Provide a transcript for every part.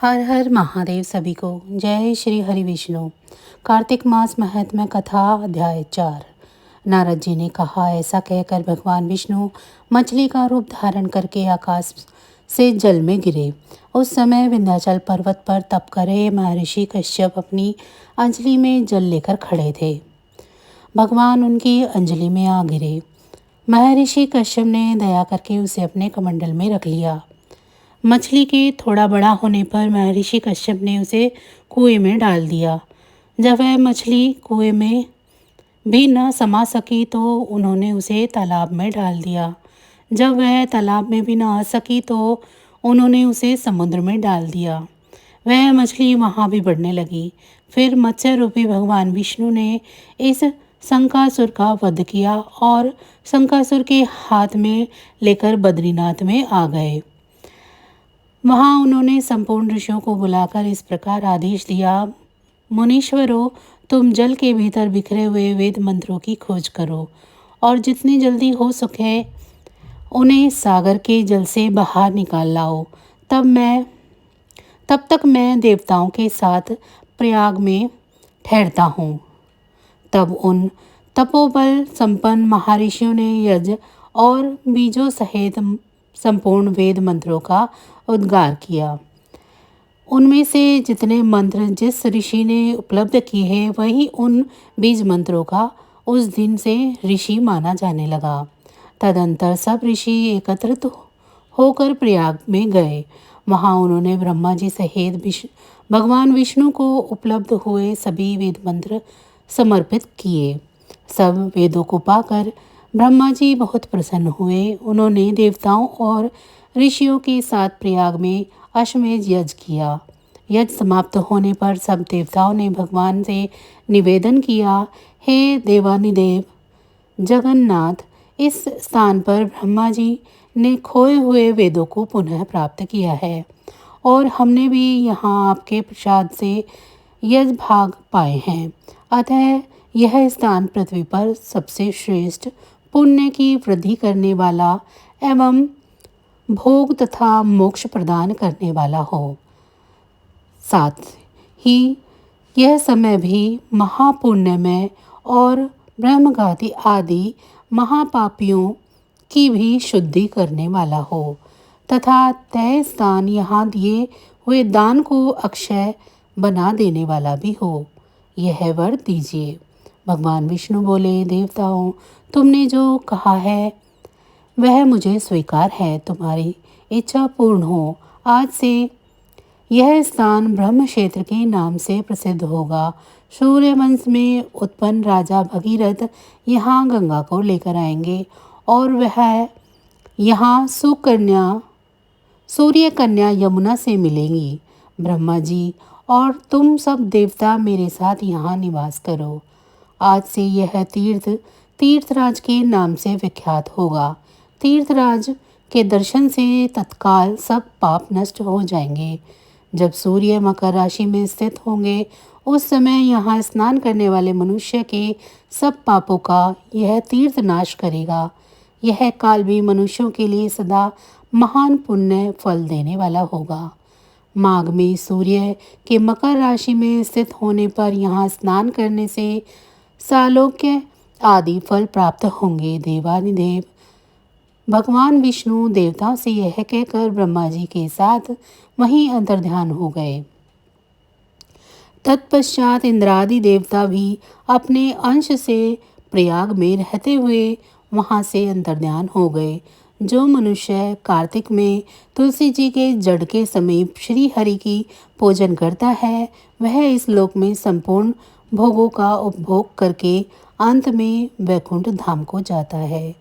हर हर महादेव सभी को। जय श्री हरि विष्णु। कार्तिक मास महात्म्य कथा अध्याय 4। नारद जी ने कहा, ऐसा कहकर भगवान विष्णु मछली का रूप धारण करके आकाश से जल में गिरे। उस समय विंध्याचल पर्वत पर तप कर रहे महर्षि कश्यप अपनी अंजलि में जल लेकर खड़े थे। भगवान उनकी अंजलि में आ गिरे। महर्षि कश्यप ने दया करके उसे अपने कमंडल में रख लिया। मछली के थोड़ा बड़ा होने पर महर्षि कश्यप ने उसे कुएं में डाल दिया। जब वह मछली कुएं में भी न समा सकी तो उन्होंने उसे तालाब में डाल दिया। जब वह तालाब में भी न आ सकी तो उन्होंने उसे समुद्र में डाल दिया। वह मछली वहाँ भी बढ़ने लगी। फिर मत्स्य रूपी भगवान विष्णु ने इस शंकासुर का वध किया और शंकासुर के हाथ में लेकर बद्रीनाथ में आ गए। वहाँ उन्होंने संपूर्ण ऋषियों को बुलाकर इस प्रकार आदेश दिया, मुनीश्वरों, तुम जल के भीतर बिखरे हुए वेद मंत्रों की खोज करो और जितनी जल्दी हो सके उन्हें सागर के जल से बाहर निकाल लाओ। तब तक मैं देवताओं के साथ प्रयाग में ठहरता हूँ। तब उन तपोबल संपन्न महर्षियों ने यज्ञ और बीजों सहित संपूर्ण वेद मंत्रों का उद्गार किया। उनमें से जितने मंत्र जिस ऋषि ने उपलब्ध किए हैं वही उन बीज मंत्रों का उस दिन से ऋषि माना जाने लगा। तदंतर सब ऋषि एकत्रित होकर प्रयाग में गए। वहाँ उन्होंने ब्रह्मा जी सहित भगवान विष्णु को उपलब्ध हुए सभी वेद मंत्र समर्पित किए। सब वेदों को पाकर ब्रह्मा जी बहुत प्रसन्न हुए। उन्होंने देवताओं और ऋषियों के साथ प्रयाग में अश्वमेध यज्ञ किया। यज्ञ समाप्त होने पर सब देवताओं ने भगवान से निवेदन किया, हे देवानिदेव जगन्नाथ, इस स्थान पर ब्रह्मा जी ने खोए हुए वेदों को पुनः प्राप्त किया है और हमने भी यहाँ आपके प्रसाद से यज्ञ भाग पाए हैं। अतः यह स्थान पृथ्वी पर सबसे श्रेष्ठ पुण्य की वृद्धि करने वाला एवं भोग तथा मोक्ष प्रदान करने वाला हो। साथ ही यह समय भी महापुण्यमय और ब्रह्मघाती आदि महापापियों की भी शुद्धि करने वाला हो तथा तय स्थान यहाँ दिए हुए दान को अक्षय बना देने वाला भी हो। यह वर दीजिए। भगवान विष्णु बोले, देवताओं, तुमने जो कहा है वह मुझे स्वीकार है। तुम्हारी इच्छा पूर्ण हो। आज से यह स्थान ब्रह्म क्षेत्र के नाम से प्रसिद्ध होगा। सूर्यवंश में उत्पन्न राजा भगीरथ यहाँ गंगा को लेकर आएंगे और वह यहाँ सूर्य कन्या यमुना से मिलेंगी। ब्रह्मा जी और तुम सब देवता मेरे साथ यहाँ निवास करो। आज से यह तीर्थराज के नाम से विख्यात होगा। तीर्थराज के दर्शन से तत्काल सब पाप नष्ट हो जाएंगे। जब सूर्य मकर राशि में स्थित होंगे उस समय यहाँ स्नान करने वाले मनुष्य के सब पापों का यह तीर्थ नाश करेगा। यह काल भी मनुष्यों के लिए सदा महान पुण्य फल देने वाला होगा। माघ में सूर्य के मकर राशि में स्थित होने पर यहाँ स्नान करने से सालोक्य आदि फल प्राप्त होंगे। देवानिदेव भगवान विष्णु देवताओं से यह कहकर ब्रह्मा जी के साथ वहीं अंतर्ध्यान हो गए। तत्पश्चात इंद्रादि देवता भी अपने अंश से प्रयाग में रहते हुए वहां से अंतर्ध्यान हो गए। जो मनुष्य कार्तिक में तुलसी जी के जड़ के समीप श्री हरि की पूजन करता है वह इस लोक में संपूर्ण भोगों का उपभोग करके अंत में वैकुंठ धाम को जाता है।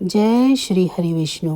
जय श्री हरि विष्णु।